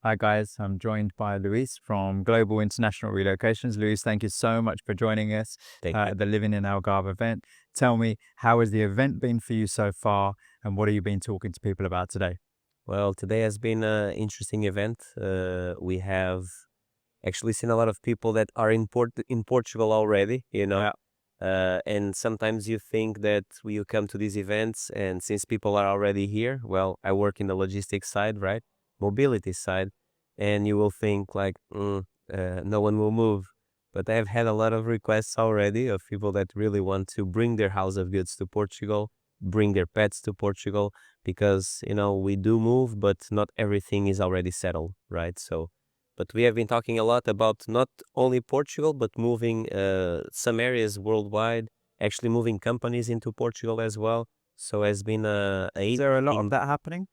Hi guys, I'm joined by Luis from Global International Relocations. Luis, thank you so much for joining us Thank you. at the Living in Algarve event. Tell me, how has the event been for you so far, and what have you been talking to people about today? Well, today has been an interesting event. We have actually seen a lot of people that are in Portugal already, Yeah, and sometimes you think that you come to these events, and since people are already here, well, I work in the logistics side, right? Mobility side, and you will think like, no one will move. But I have had a lot of requests already of people that really want to bring their house of goods to Portugal, bring their pets to Portugal, because we do move, but not everything is already settled, right? But we have been talking a lot about not only Portugal, but moving some areas worldwide, actually moving companies into Portugal as well. So has been a is there a lot of interesting. that happening?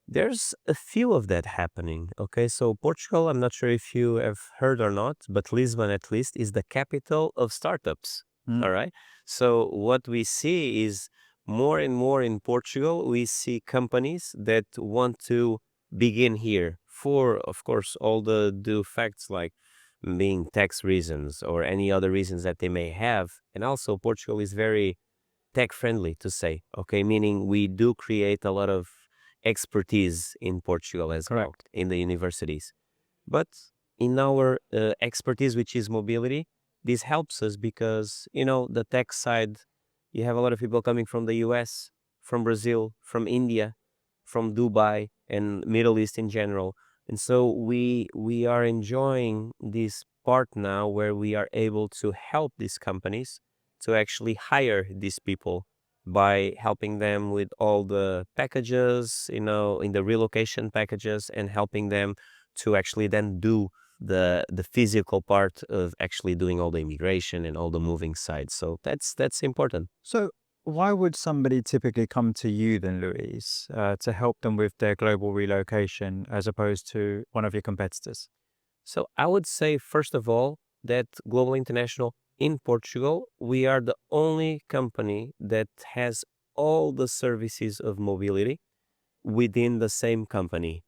There's a few of that happening. Okay, so Portugal, I'm not sure if you have heard or not, but Lisbon at least is the capital of startups. All Mm, right. So what we see is more and more in Portugal, we see companies that want to begin here for, of course, all the due facts like being tax reasons or any other reasons that they may have. And also, Portugal is very tech friendly to say, okay, meaning we do create a lot of expertise in Portugal as well correct. in the universities. But in our expertise, which is mobility, this helps us because, the tech side, you have a lot of people coming from the US, from Brazil, from India, from Dubai and Middle East in general. And so we are enjoying this part now where we are able to help these companies to actually hire these people by helping them with all the packages, in the relocation packages, and helping them to actually then do the physical part of actually doing all the immigration and all the moving side. So that's important. So, why would somebody typically come to you then, Luis, to help them with their global relocation as opposed to one of your competitors? So I would say, first of all, that Global International in Portugal, we are the only company that has all the services of mobility within the same company.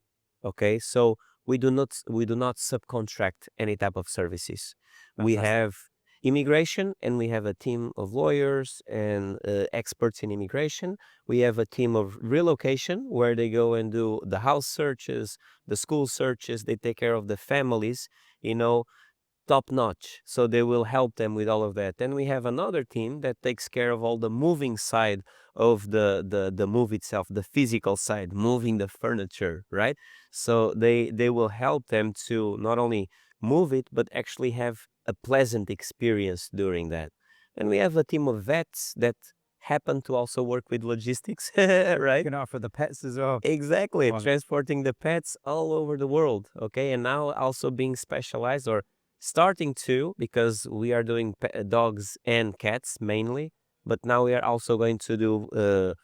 Okay, so we do not subcontract any type of services. We Fantastic. have immigration, and we have a team of lawyers and experts in immigration. We have a team of relocation where they go and do the house searches, the school searches. They take care of the families, you know, top notch. So they will help them with all of that. Then we have another team that takes care of all the moving side of the move itself, the physical side, moving the furniture, right? So they will help them to not only move it, but actually have a pleasant experience during that. And we have a team of vets that happen to also work with logistics, right? Looking out for the pets as well. Exactly, Wow. transporting the pets all over the world. Okay, and now also being specialized or starting to, because we are doing dogs and cats mainly, but now we are also going to do,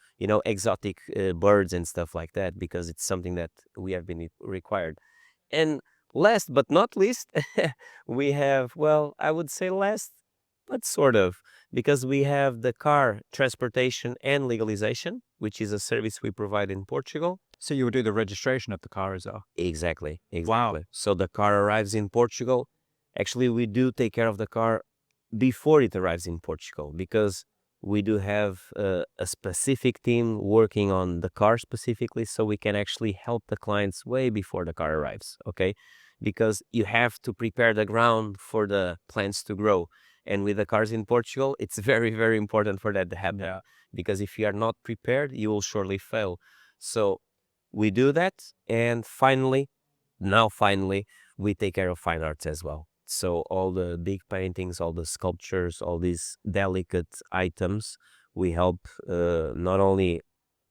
exotic birds and stuff like that because it's something that we have been required. And last but not least, we have, well, I would say last, but sort of, because we have the car transportation and legalization, which is a service we provide in Portugal. So you will do the registration of the car as well. Exactly, Wow. exactly. So the car arrives in Portugal. Actually, we do take care of the car before it arrives in Portugal because we do have a specific team working on the car specifically, so we can actually help the clients way before the car arrives. Okay, because you have to prepare the ground for the plants to grow. And with the cars in Portugal, it's very, very important for that to happen Yeah. because if you are not prepared, you will surely fail. So we do that. And finally, we take care of fine arts as well. So all the big paintings, all the sculptures, all these delicate items, we help not only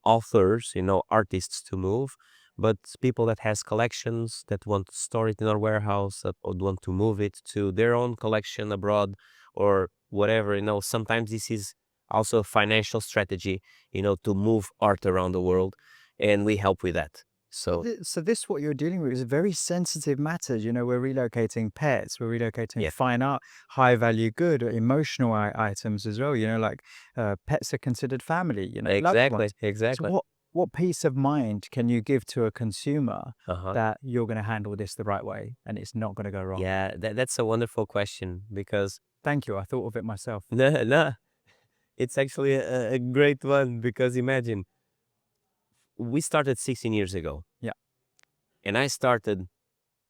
authors, artists to move, but people that has collections that want to store it in our warehouse, that would want to move it to their own collection abroad or whatever. Sometimes this is also a financial strategy, to move art around the world, and we help with that. So So this what you're dealing with is a very sensitive matter. We're relocating pets, we're relocating yeah, fine art, high value good, or emotional items as well. Like pets are considered family. Loved exactly, ones. So exactly. what peace of mind can you give to a consumer Uh-huh. that you're going to handle this the right way and it's not going to go wrong? Yeah, that's a wonderful question because Thank you. I thought of it myself. no, no, it's actually a great one because imagine we started 16 years ago Yeah, and I started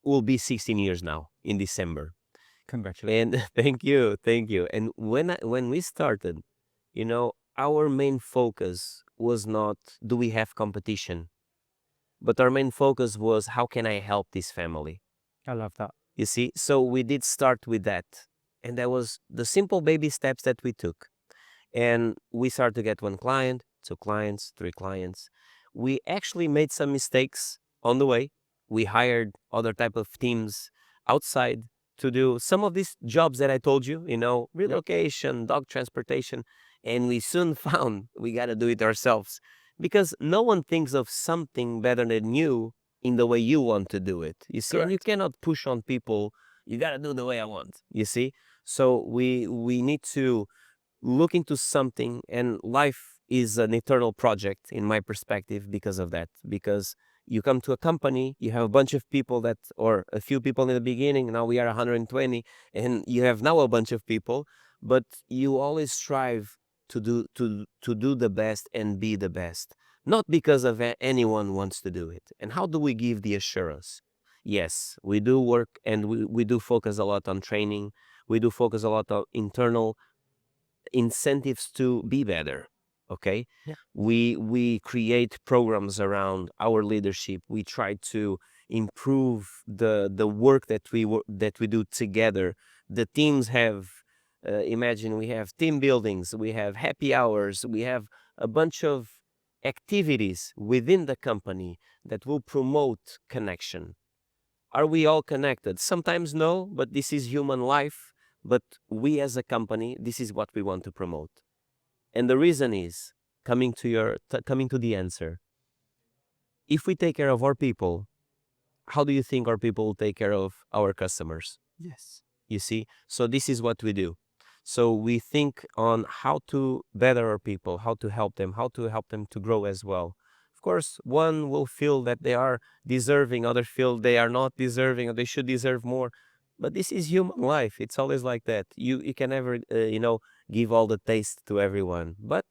will be 16 years now in December. congratulations. And thank you, thank you. And when we started, our main focus was not do we have competition, but our main focus was how can I help this family? I love that. You see? So we did start with that. And that was the simple baby steps that we took. And we started to get one client, two clients, three clients. We actually made some mistakes on the way. We hired other type of teams outside to do some of these jobs that I told you, Yep, relocation, dog transportation, and we soon found we got to do it ourselves because no one thinks of something better than you in the way you want to do it. You see, and you correct. cannot push on people. You got to do the way I want. You see, so we need to look into something, and life is an eternal project in my perspective because of that, because you come to a company, you have a bunch of people that or a few people in the beginning, now we are 120, and you have now a bunch of people, but you always strive to do the best and be the best, not because of anyone wants to do it. And how do we give the assurance? Yes, we do work, and we do focus a lot on training. We do focus a lot on internal incentives to be better. Okay, Yeah, we create programs around our leadership. We try to improve the work that we do together. The teams have imagine we have team buildings, we have happy hours, we have a bunch of activities within the company that will promote connection. Are we all connected? Sometimes no, but this is human life. But we as a company, this is what we want to promote. And the reason is coming to the answer. If we take care of our people, how do you think our people will take care of our customers? yes. You see? So this is what we do. So we think on how to better our people, how to help them to grow as well. Of course, one will feel that they are deserving, other feel they are not deserving, or they should deserve more. But this is human life. It's always like that. You can never, give all the taste to everyone. But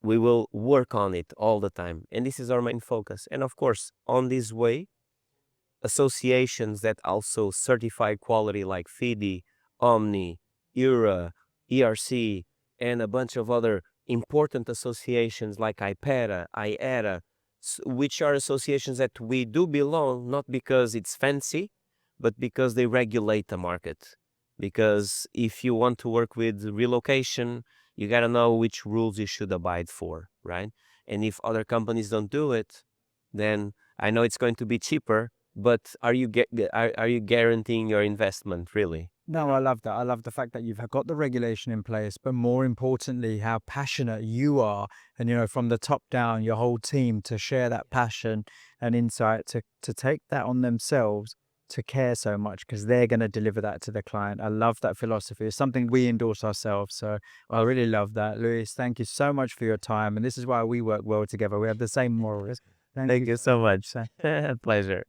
we will work on it all the time. And this is our main focus. And of course, on this way, associations that also certify quality like FIDI, Omni, ERA, ERC, and a bunch of other important associations like IPERA, IERA, which are associations that we do belong not because it's fancy, but because they regulate the market. Because if you want to work with relocation, you got to know which rules you should abide for, right? And if other companies don't do it, then I know it's going to be cheaper, but are you guaranteeing your investment really? No, I love that. I love the fact that you've got the regulation in place, but more importantly, how passionate you are. And, from the top down, your whole team to share that passion and insight to take that on themselves to care so much because they're going to deliver that to the client. I love that philosophy. It's something we endorse ourselves. So I really love that. Luis, thank you so much for your time. And this is why we work well together. We have the same morals. Thank Thank you you so so much. much. Pleasure.